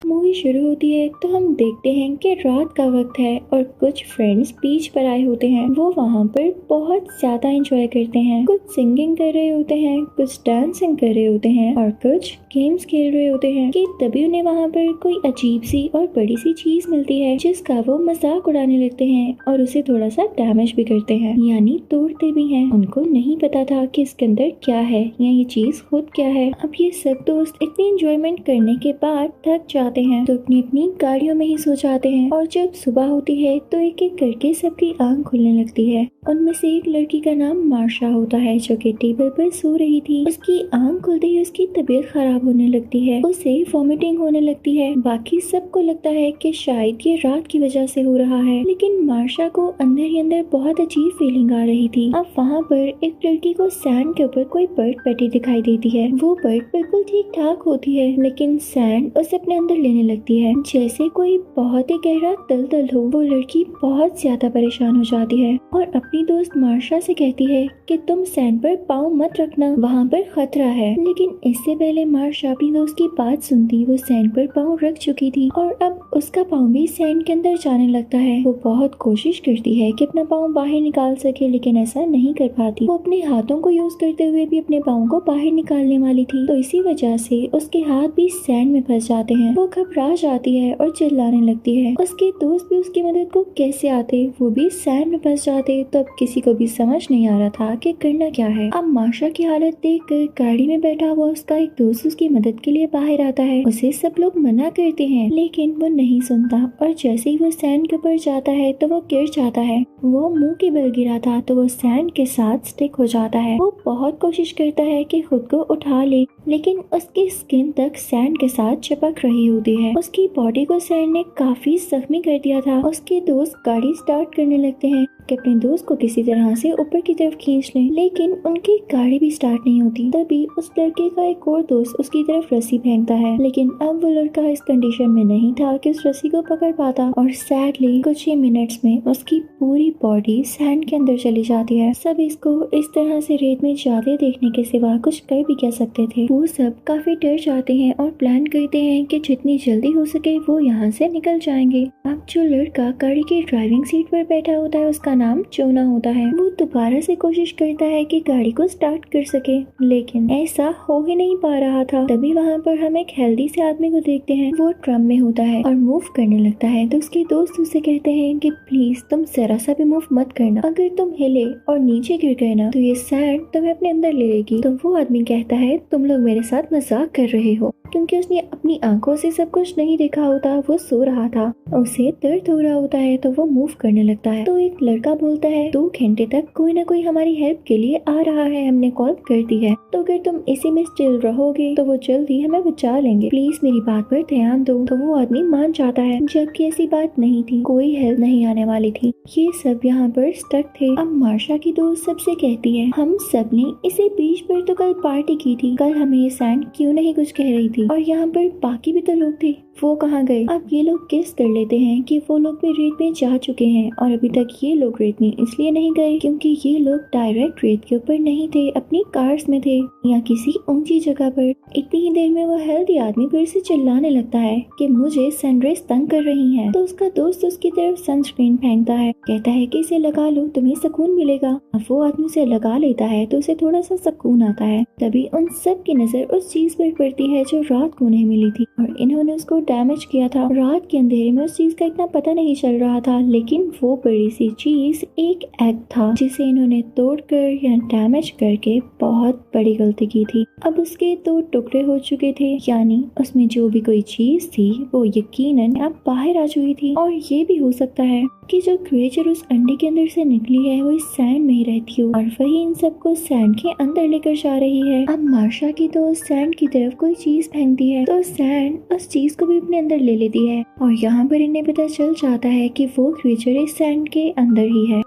Movie शुरू होती है तो हम देखते हैं कि रात का वक्त है और कुछ फ्रेंड्स बीच पर आए होते हैं। वो वहाँ पर बहुत ज्यादा एंजॉय करते हैं। कुछ सिंगिंग कर रहे होते हैं, कुछ डांसिंग कर रहे होते हैं और कुछ गेम्स खेल रहे होते हैं कि तभी उन्हें वहाँ पर कोई अजीब सी और बड़ी सी चीज मिलती है जिसका वो मजाक उड़ाने लगते हैं और उसे थोड़ा सा डैमेज भी करते हैं, यानी तोड़ते भी हैं। उनको नहीं पता था कि इसके अंदर क्या है या ये चीज खुद क्या है। अब ये सब दोस्त इतनी एंजॉयमेंट करने के बाद थक जाते हैं तो अपनी अपनी गाड़ियों में ही सो जाते हैं और जब सुबह होती है तो एक एक करके सबकी आंख खुलने लगती है। उनमें से एक लड़की का नाम मार्शा होता है जो कि टेबल पर सो रही थी। उसकी आंख खुलते ही उसकी तबीयत खराब होने लगती है, उसे वॉमिटिंग होने लगती है। बाकी सबको लगता है कि शायद ये रात की वजह से हो रहा है, लेकिन मार्शा को अंदर ही अंदर बहुत अजीब फीलिंग आ रही थी। अब वहाँ पर एक लड़की को सैंड के ऊपर कोई बर्ड बैठी दिखाई देती है। वो बर्ड बिल्कुल ठीक ठाक होती है, लेकिन सैंड उसे अपने अंदर लेने लगती है जैसे कोई बहुत ही गहरा दलदल हो। वो लड़की बहुत ज्यादा परेशान हो जाती है और अपनी दोस्त मार्शा से कहती है कि तुम सैंड पर पाँव मत रखना, वहाँ पर खतरा है। लेकिन इससे पहले मार्शा अपनी दोस्त की बात सुनती वो सैंड पर पाँव रख चुकी थी और अब उसका पाँव भी सैंड के अंदर जाने लगता है। वो बहुत कोशिश करती है कि अपना पाँव बाहर निकाल सके, लेकिन ऐसा नहीं कर पाती। वो अपने हाथों को यूज करते हुए भी अपने पाँव को बाहर निकालने वाली थी, तो इसी वजह से उसके हाथ भी सैंड में फंस जाते हैं। वो घबरा जाती है और चिल्लाने लगती है। उसके दोस्त भी उसकी मदद को कैसे आते, वो भी सैंड में फंस जाते। तो अब किसी को भी समझ नहीं आ रहा था कि करना क्या है। अब मार्शा की हालत देखकर गाड़ी में बैठा हुआ उसका एक दोस्त उसकी मदद के लिए बाहर आता है। उसे सब लोग मना करते हैं लेकिन वो नहीं सुनता और जैसे ही वो सैंड के ऊपर जाता है तो वो गिर जाता है। वो मुंह के बल गिरा था तो वो सैंड के साथ स्टिक हो जाता है। वो बहुत कोशिश करता है कि खुद को उठा ले, लेकिन उसकी स्किन तक सैंड के साथ चिपक रही होती है। उसकी बॉडी को सैंड ने काफी जख्मी कर दिया था। उसके दोस्त गाड़ी स्टार्ट करने लगते हैं कि अपने दोस्त को किसी तरह से ऊपर की तरफ खींच लें, लेकिन उनकी गाड़ी भी स्टार्ट नहीं होती। तभी उस लड़के का एक और दोस्त उसकी तरफ रस्सी फेंकता है, लेकिन अब वो लड़का इस कंडीशन में नहीं था कि उस रस्सी को पकड़ पाता और सैडली कुछ ही मिनट्स में उसकी पूरी बॉडी सैंड के अंदर चली जाती है। सब इसको इस तरह से रेत में जाते देखने के सिवा कुछ कर भी क्या सकते थे। वो सब काफी डर जाते हैं और प्लान करते हैं कि जितनी जल्दी हो सके वो यहाँ से निकल जाएंगे। अब जो लड़का गाड़ी की ड्राइविंग सीट पर बैठा होता है उसका नाम जोना होता है। वो दोबारा से कोशिश करता है कि गाड़ी को स्टार्ट कर सके, लेकिन ऐसा हो ही नहीं पा रहा था। तभी वहाँ पर हम एक हेल्दी से आदमी को देखते हैं। वो ड्रम में होता है और मूव करने लगता है, तो उसके दोस्त उसे कहते हैं कि प्लीज तुम जरा सा भी मूव मत करना, अगर तुम हिले और नीचे गिर गए ना तो ये सैंड तुम्हें अपने अंदर ले लेगी। तो वो आदमी कहता है तुम लोग मेरे साथ मजाक कर रहे हो, क्योंकि उसने अपनी आंखों से सब कुछ नहीं देखा होता। वो सो रहा था, उसे दर्द हो रहा होता है तो वो मूव करने लगता है। तो एक लड़का बोलता है 2 घंटे तक कोई ना कोई हमारी हेल्प के लिए आ रहा है, हमने कॉल कर दी है, तो अगर तुम इसी में स्टिल रहोगे तो वो जल्दी हमें बचा लेंगे, प्लीज मेरी बात पर ध्यान दो। तो वो आदमी मान जाता है, जबकि ऐसी बात नहीं थी, कोई हेल्प नहीं आने वाली थी। ये सब यहाँ पर स्टक थे। अब मार्शा की दोस्त सबसे कहती है हम सब ने इसी बीच पर तो कल पार्टी की थी, कल हमें ये सैंड क्यों नहीं कुछ कह रही थी, और यहाँ पर बाकी भी तो लोग थे, वो कहाँ गए। अब ये लोग गेस कर लेते हैं कि वो लोग भी रेत में जा चुके हैं और अभी तक ये लोग रेत में इसलिए नहीं गए क्योंकि ये लोग डायरेक्ट रेत के ऊपर नहीं थे, अपनी कार्स में थे या किसी ऊंची जगह पर। इतनी ही देर में वो हेल्दी आदमी फिर से चिल्लाने लगता है कि मुझे सनराइज तंग कर रही है। तो उसका दोस्त उसकी तरफ सनस्क्रीन फेंकता है, कहता है कि इसे लगा लो, तुम्हें सुकून मिलेगा। अब वो आदमी उसे लगा लेता है तो उसे थोड़ा सा सुकून आता है। तभी उन सब की नजर उस चीज पर पड़ती है जो रात को उन्हें मिली थी और इन्होंने उसको डैमेज किया था। रात के अंधेरे में उस चीज का इतना पता नहीं चल रहा था, लेकिन वो बड़ी सी चीज एक एग था जिसे इन्होंने तोड़कर या डैमेज करके बहुत बड़ी गलती की थी। अब उसके 2 टुकड़े हो चुके थे, यानी उसमें जो भी कोई चीज थी वो यकीनन अब बाहर आ चुकी थी। और ये भी हो सकता है कि जो क्रिएचर उस अंडे के अंदर से निकली है वो इस सैंड में ही रहती हो और वही इन सबको सैंड के अंदर लेकर जा रही है। अब मार्शा की तो सैंड की तरफ कोई चीज फेंकती है तो सैंड उस चीज को भी अपने अंदर ले लेती है और यहाँ पर इन्हें पता चल जाता है कि वो क्रिएचर इस सैंड के अंदर ही है।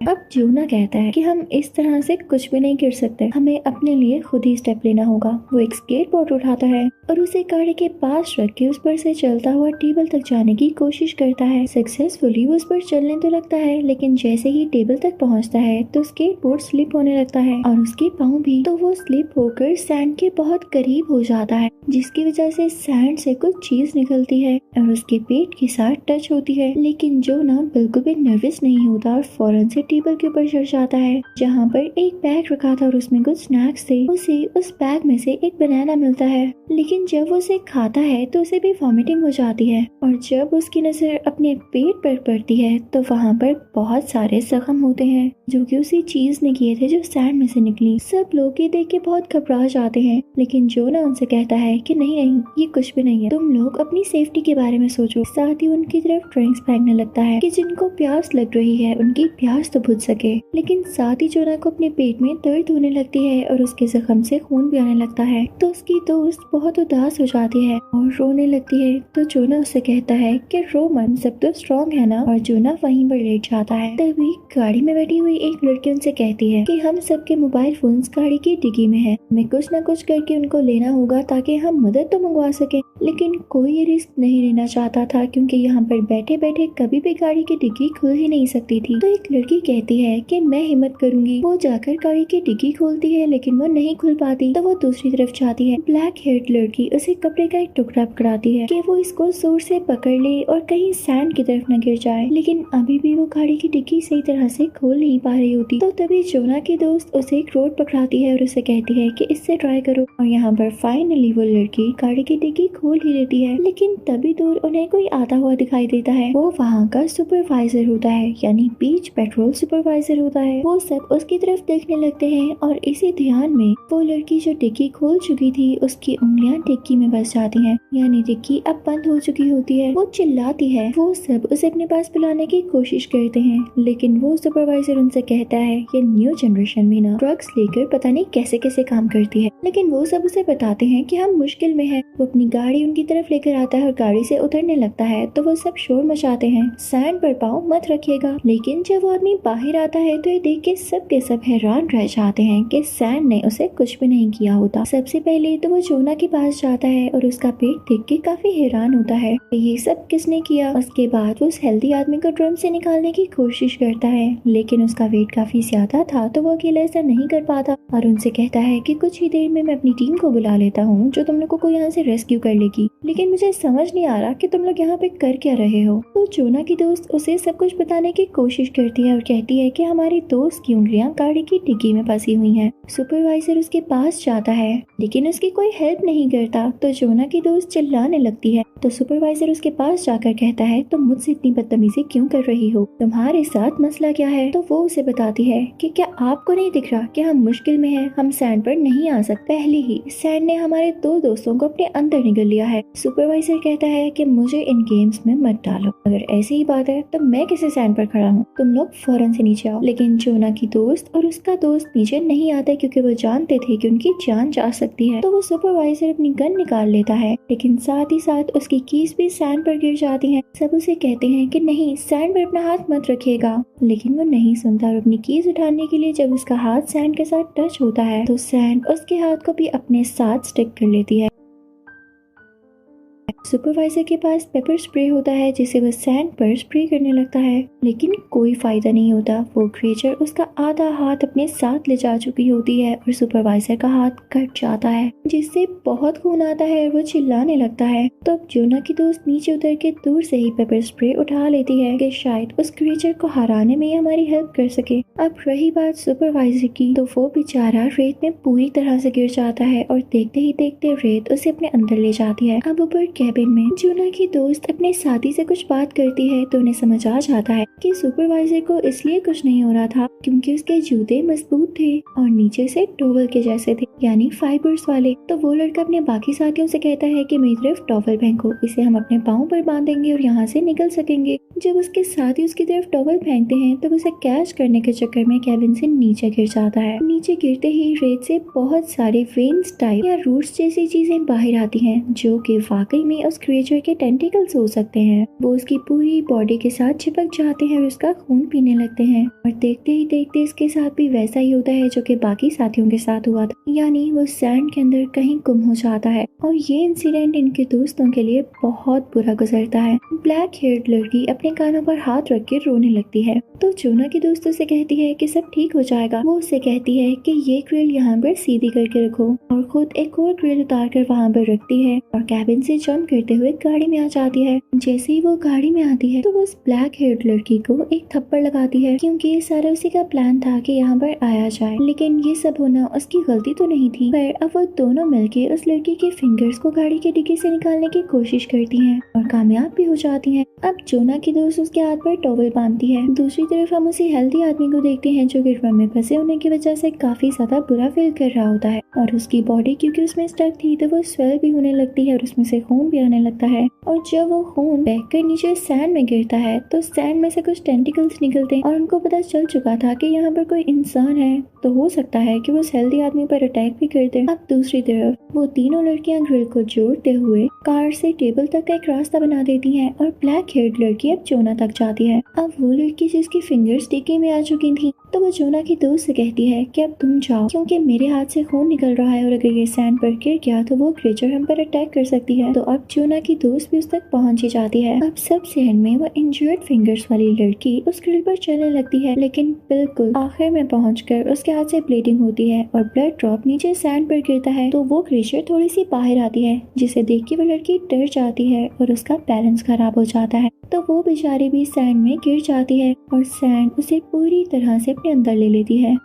अब जोना कहता है कि हम इस तरह से कुछ भी नहीं कर सकते, हमें अपने लिए खुद ही स्टेप लेना होगा। वो एक स्केटबोर्ड उठाता है और उसे गाड़ी के पास रख के उस पर से चलता हुआ टेबल तक जाने की कोशिश करता है। सक्सेसफुली वो उस पर चलने तो लगता है, लेकिन जैसे ही टेबल तक पहुंचता है तो स्केटबोर्ड स्लिप होने लगता है और उसके पाँव भी। तो वो स्लिप होकर सैंड के बहुत करीब हो जाता है, जिसकी वजह से सैंड से कुछ चीज निकलती है और उसके पेट के साथ टच होती है। लेकिन जोना बिल्कुल भी नर्वस नहीं होता और फौरन से टेबल के ऊपर चढ़ जाता है, जहाँ पर एक बैग रखा था और उसमें कुछ स्नैक्स थे। उसे उस बैग में से एक बनाना मिलता है, लेकिन जब वो उसे खाता है तो उसे भी वॉमिटिंग हो जाती है। और जब उसकी नजर अपने पेट पर पड़ती है तो वहाँ पर बहुत सारे जख्म होते हैं जो कि उसी चीज ने किए थे जो सैंड में से निकली। सब लोग ये देख के बहुत घबरा जाते हैं, लेकिन जोना उनसे कहता है कि नहीं नहीं, ये कुछ भी नहीं है, तुम लोग अपनी सेफ्टी के बारे में सोचो। साथ ही उनकी तरफ ड्रिंक्स फेंकने लगता है कि जिनको प्यास लग रही है उनकी प्यास तो बुझ सके। लेकिन साथ ही जोना को अपने पेट में दर्द होने लगती है और उसके जख्म से खून भी आने लगता है। तो उसकी दोस्त बहुत उदास हो जाती है और रोने लगती है। तो जोना उससे कहता है कि रो मत, सब तो स्ट्रॉन्ग है ना। और जोना वहीं पर लेट जाता है। तभी गाड़ी में बैठी हुई एक लड़की उनसे कहती है कि हम सबके मोबाइल फोन्स गाड़ी की डिग्गी में है, हमें कुछ न कुछ करके उनको लेना होगा ताकि हम मदद तो मंगवा सके। लेकिन कोई ये रिस्क नहीं लेना चाहता था, क्योंकि यहाँ पर बैठे बैठे कभी भी गाड़ी की डिग्गी खुल ही नहीं सकती थी। तो एक लड़की कहती है कि मैं हिम्मत करूंगी। वो जाकर गाड़ी की डिग्गी खोलती है, लेकिन वो नहीं खुल पाती। तो वो दूसरी तरफ जाती है। ब्लैक हेयर्ड लड़की उसे कपड़े का एक टुकड़ा पकड़ाती है कि वो इसको जोर से पकड़ ले और कहीं सैंड की तरफ न गिर जाए। लेकिन अभी भी वो गाड़ी की डिग्गी सही तरह से खोल नहीं पा रही होती। तो तभी जोना की दोस्त उसे एक रोड पकड़ाती है और उसे कहती है कि इससे ट्राई करो। और यहाँ पर फाइनली वो लड़की गाड़ी की डिग्गी खोल ही लेती है। लेकिन तभी दूर उन्हें कोई आता हुआ दिखाई देता है। वो वहाँ का सुपरवाइजर होता है, यानी बीच पेट्रोल सुपरवाइजर होता है। वो सब उसकी तरफ देखने लगते हैं और इसी ध्यान में वो लड़की जो डिग्गी खोल चुकी थी उसकी उंगलियां डिग्गी में बस जाती हैं, यानी डिग्गी अब बंद हो चुकी होती है। वो चिल्लाती है। वो सब उसे अपने पास बुलाने की कोशिश करते हैं, लेकिन वो सुपरवाइजर उनसे कहता है ये न्यू जनरेशन में ना ड्रग्स लेकर पता नहीं कैसे कैसे काम करती है। लेकिन वो सब उसे बताते हैं कि हम मुश्किल में हैं। वो अपनी गाड़ी उनकी तरफ लेकर आता है और गाड़ी से उतरने लगता है तो वो सब शोर मचाते हैं, सैंड पर पाँव मत रखिएगा। लेकिन जब वो आदमी बाहर आता है तो ये देख के सब हैरान रह जाते हैं कि सैंड ने उसे कुछ भी नहीं किया होता। सबसे पहले तो वो जोना के पास जाता है और उसका पेट देख के काफी हैरान होता है, ये सब किसने किया। उसके बाद वो उस हेल्दी आदमी को ड्रम से निकालने की कोशिश करता है, लेकिन उसका वेट काफी ज्यादा था तो वो अकेले ऐसा नहीं कर पाता और उनसे कहता है कि कुछ ही देर में मैं अपनी टीम को बुला लेता हूँ जो तुम लोगों को यहाँ से रेस्क्यू कर लेगी। लेकिन मुझे समझ नहीं आ रहा कि तुम लोग यहाँ पे कर क्या रहे हो। तो जोना की दोस्त उसे सब कुछ बताने की कोशिश करती है और कहती है कि हमारी दोस्त की उंगलियां गाड़ी की डिग्गी में फंसी हुई हैं। सुपरवाइजर उसके पास जाता है, लेकिन उसकी कोई हेल्प नहीं करता। तो जोना की दोस्त चिल्लाने लगती है। तो सुपरवाइजर उसके पास जाकर कहता है तुम मुझसे इतनी बदतमीजी क्यों कर रही हो, तुम्हारे साथ मसला क्या है। तो वो उसे बताती है कि क्या आपको नहीं दिख रहा कि हम मुश्किल में हैं, हम सैंड पर नहीं आ सकते। पहले ही सैंड ने हमारे 2 दोस्तों को अपने अंदर निगल लिया है। सुपरवाइजर कहता है कि मुझे इन गेम्स में मत डालो, अगर ऐसी ही बात है तो मैं किसी सैंड पर खड़ा हूँ, तुम लोग फौरन से नीचे आओ। लेकिन जोना की दोस्त और उसका दोस्त नीचे नहीं आते क्योंकि वो जानते थे कि उनकी जान जा सकती है। तो वो सुपरवाइजर अपनी गन निकाल लेता है, लेकिन साथ ही साथ उसकी कीज भी सैंड पर गिर जाती हैं। सब उसे कहते हैं कि नहीं, सैंड पर अपना हाथ मत रखिएगा, लेकिन वो नहीं सुनता और अपनी कीज उठाने के लिए जब उसका हाथ सैंड के साथ टच होता है तो सैंड उसके हाथ को भी अपने साथ स्टिक कर लेती है। सुपरवाइजर के पास पेपर स्प्रे होता है जिसे वह सैंड पर स्प्रे करने लगता है, लेकिन कोई फायदा नहीं होता। वो क्रिएचर उसका आधा हाथ अपने साथ ले जा चुकी होती है और सुपरवाइजर का हाथ कट जाता है, जिससे बहुत खून आता है और वो चिल्लाने लगता है। तो अब जोना की दोस्त नीचे उतर के दूर से ही पेपर स्प्रे उठा लेती है कि शायद उस क्रिएचर को हराने में हमारी हेल्प कर सके। अब रही बात सुपरवाइजर की, तो वो बेचारा रेत में पूरी तरह से गिर जाता है और देखते ही देखते रेत उसे अपने अंदर ले जाती है। अब ऊपर कैबिन में जोना की दोस्त अपने साथी से कुछ बात करती है तो उन्हें समझ आ जाता है कि सुपरवाइजर को इसलिए कुछ नहीं हो रहा था क्योंकि उसके जूते मजबूत थे और नीचे से टॉवल के जैसे थे, यानी फाइबर्स वाले। तो वो लड़का अपने बाकी साथियों से कहता है कि मेरी तरफ टॉवल फेंको, इसे हम अपने पाँव पर बांधेंगे और यहाँ से निकल सकेंगे। जब उसके साथ ही उसकी तरफ टॉवल फेंकते हैं तब उसे कैच करने के चक्कर में केविन से नीचे गिर जाता है। नीचे गिरते ही रेत से बहुत सारे वेन्स टाइप या रूट्स जैसी चीजें बाहर आती हैं जो कि वाकई में उस क्रिएचर के टेंटिकल्स हो सकते हैं। वो उसकी पूरी बॉडी के साथ चिपक जाते हैं और उसका खून पीने लगते हैं और देखते ही देखते इसके साथ भी वैसा ही होता है जो कि बाकी साथियों के साथ हुआ था, यानी वो सैंड के अंदर कहीं गुम हो जाता है। और ये इंसिडेंट इनके दोस्तों के लिए बहुत बुरा गुजरता है। ब्लैक हेयर्ड लड़की अपने कानों पर हाथ रख के रोने लगती है तो जोना के दोस्तों से कहती है कि सब ठीक हो जाएगा। वो उससे कहती है कि ये ग्रिल यहाँ पर सीधी करके रखो और खुद एक और ग्रिल उतार कर वहाँ पर रखती है और कैबिन से जंप करते हुए गाड़ी में आ जाती है। जैसे ही वो गाड़ी में आती है तो वो उस ब्लैक हेयर्ड लड़की को एक थप्पड़ लगाती है क्योंकि ये सारा उसी का प्लान था कि यहाँ पर आया जाए, लेकिन ये सब होना उसकी गलती तो नहीं थी। पर अब वो दोनों मिलके उस लड़की के फिंगर्स को गाड़ी के डिग्गी से निकालने की कोशिश करती हैं और कामयाब भी हो जाती हैं। अब जोना की दोस्त उसके हाथ पर टॉवल बांधती है। दूसरी तरफ हम उसी हेल्दी आदमी को देखते हैं जो कि ड्रम में फंसे होने की वजह से काफी ज्यादा बुरा फील कर रहा होता है और उसकी बॉडी क्योंकि उसमें स्टक थी तो वो स्वेल भी होने लगती है और उसमें से खून भी आने लगता है। और जब वो खून बहकर नीचे सैंड में गिरता है तो सैंड में से कुछ टेंटिकल्स निकलते हैं और उनको पता चल चुका था कि यहाँ पर कोई इंसान है तो हो सकता है कि वो उस हेल्दी आदमी पर अटैक भी कर दे। अब दूसरी तरफ वो तीनों लड़कियां ग्रिल को जोड़ते हुए कार से टेबल तक का एक रास्ता बना देती हैं और ब्लैक हेयर्ड लड़की अब जोना तक जाती है। अब वो लड़की जिसकी फिंगर्स डिग्गी में आ चुकी थी तो वो जोना की दोस्त से कहती है कि अब तुम जाओ क्योंकि मेरे हाथ से खून निकल रहा है और अगर ये सैंड पर गिर गया तो वो क्रिएचर हम पर अटैक कर सकती है। तो अब जोना की दोस्त भी उस तक पहुंच ही जाती है। अब सबसे एंड में वो इंजर्ड फिंगर्स वाली लड़की उस ग्रिल पर चलने लगती है, लेकिन बिल्कुल आखिर में पहुंचकर उसके हाथ से ब्लीडिंग होती है और ब्लड ड्रॉप नीचे सैंड पर गिरता है तो वो क्रिएचर थोड़ी सी बाहर आती है जिसे देख के वो लड़की डर जाती है और उसका बैलेंस खराब हो जाता है तो वो बेचारी भी सैंड में गिर जाती है और सैंड उसे पूरी तरह से अपने अंदर ले लेती है।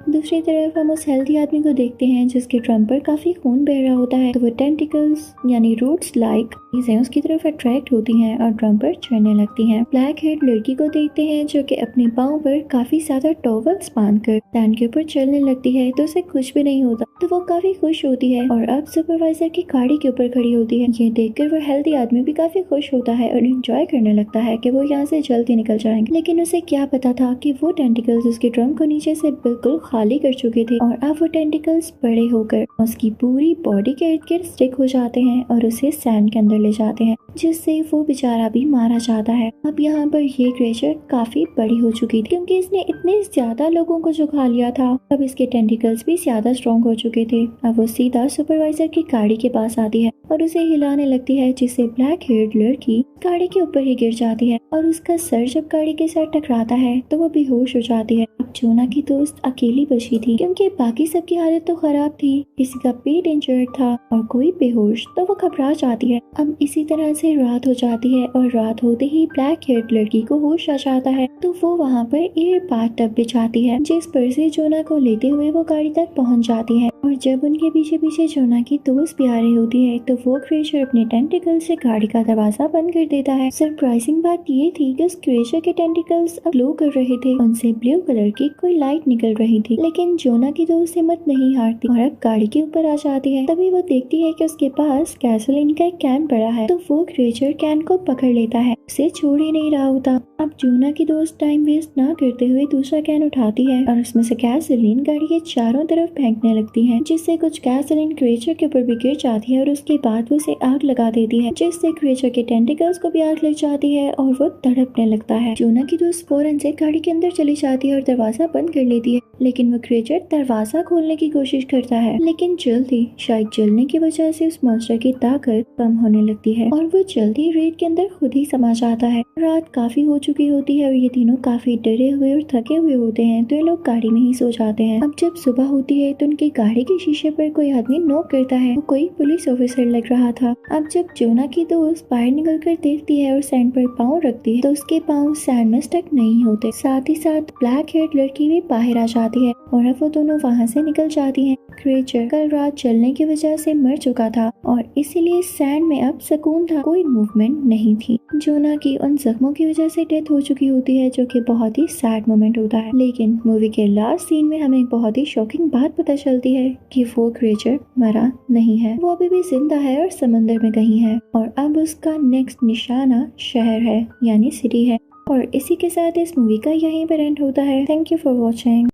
दूसरी तरफ हम उस हेल्दी आदमी को देखते हैं जिसके ड्रम पर काफी खून बह रहा होता है तो वो टेंटिकल्स यानी रूट्स लाइक चीजें उसकी तरफ अट्रैक्ट होती हैं और ड्रम पर चढ़ने लगती हैं। ब्लैक हेड लड़की को देखते हैं जो कि अपने पाँव पर काफी ज्यादा टॉवल्स बांधकर सैंड के ऊपर चलने लगती है तो उसे कुछ भी नहीं होता तो वो काफी खुश होती है और अब सुपरवाइजर की गाड़ी के ऊपर खड़ी होती है। ये देखकर वो हेल्दी आदमी भी काफी खुश होता है और एंजॉय करने लगता है कि वो यहाँ से जल्दी निकल जाएंगे, लेकिन उसे क्या पता था कि वो टेंटिकल्स उसके ड्रम को नीचे से बिल्कुल खाली कर चुके थे और अब वो टेंटिकल्स बड़े होकर उसकी पूरी बॉडी के इर्द गिर्द स्टिक हो जाते हैं और उसे सैंड के अंदर ले जाते हैं जिससे वो बेचारा भी मारा जाता है। अब यहाँ पर ये क्रिएचर काफी बड़ी हो चुकी थी क्योंकि इसने इतने ज्यादा लोगों को जो खा लिया था। अब इसके टेंटिकल्स भी ज्यादा स्ट्रॉन्ग हो चुके थे। अब वो सीधा सुपरवाइजर की गाड़ी के पास आती है और उसे हिलाने लगती है जिससे ब्लैक हेयर्ड लड़की गाड़ी के ऊपर ही गिर जाती है और उसका सर जब गाड़ी के साथ टकराता है तो वो बेहोश हो जाती है। अब जोना की दोस्त अकेली बची थी क्योंकि बाकी सबकी हालत तो खराब थी, किसी का पेट इंजर्ड था और कोई बेहोश, तो वो घबरा जाती है। अब इसी तरह से रात हो जाती है और रात होते ही ब्लैक हेयर्ड लड़की को होश आ जाता है तो वो वहाँ पर एयर बाथटब बिछाती है जिस पर से जोना को लेते हुए वो गाड़ी तक पहुँच जाती है और जब उनके पीछे पीछे जोना की दोस्त भी आ रही होती है तो वो क्रिएचर अपने टेंटिकल से गाड़ी का दरवाजा बंद कर देता है। सरप्राइजिंग बात ये थी कि उस क्रिएचर के टेंटिकल्स अब ग्लो कर रहे थे, उनसे ब्लू कलर की कोई लाइट निकल रही थी, लेकिन जोना की दोस्त हिम्मत नहीं हारती और अब गाड़ी के ऊपर आ जाती है। तभी वो देखती है कि उसके पास गैसोलीन का एक कैन पड़ा है तो वो क्रिएचर कैन को पकड़ लेता है, उसे छोड़ ही नहीं रहा होता। अब जोना की दोस्त टाइम वेस्ट ना करते हुए दूसरा कैन उठाती है और उसमें से गैसोलीन गाड़ी के चारों तरफ फेंकने लगती है जिससे कुछ गैसोलीन क्रिएचर के ऊपर भी गिर जाती है और उसके बाद वो उसे आग लगा देती है जिससे क्रिएचर के टेंटिकल्स को भी आग लग जाती है और वो तड़पने लगता है। जोना की दोस्त फौरन से गाड़ी के अंदर चली जाती है और दरवाजा बंद कर लेती है, लेकिन वो क्रिएचर दरवाजा खोलने की कोशिश करता है लेकिन जल्दी शायद जलने की वजह से उस मॉन्स्टर की ताकत कम होने लगती है और वो जल्दी रेत के अंदर खुद ही समा जाता है। रात काफी हो चुकी होती है और ये तीनों काफी डरे हुए और थके हुए होते हैं तो ये लोग गाड़ी में ही सो जाते हैं। अब जब सुबह होती है तो उनकी गाड़ी के शीशे पर कोई आदमी नॉक करता है, वो कोई पुलिस ऑफिसर लग रहा था। अब जब जोना की दोस्त बाहर निकल कर देखती है और सैंड पर पाँव रखती है तो उसके पाँव सैंड में स्टक नहीं होते। साथ ही साथ ब्लैक हेयर्ड लड़की भी बाहर आ जाती है और अब वो दोनों वहाँ से निकल जाती हैं। क्रिएचर कल रात जलने की वजह से मर चुका था और इसीलिए सैंड में अब सुकून था, कोई मूवमेंट नहीं थी। जोना की उन जख्मों की वजह से डेथ हो चुकी होती है, जो कि बहुत ही सैड मोमेंट होता है। लेकिन मूवी के लास्ट सीन में हमें एक बहुत ही शॉकिंग बात पता चलती है कि वो क्रिएचर मरा नहीं है, वो अभी भी जिंदा है और समंदर में कहीं है और अब उसका नेक्स्ट निशाना शहर है यानी सिटी है। और इसी के साथ इस मूवी का यहीं पर एंड होता है। Thank you for watching.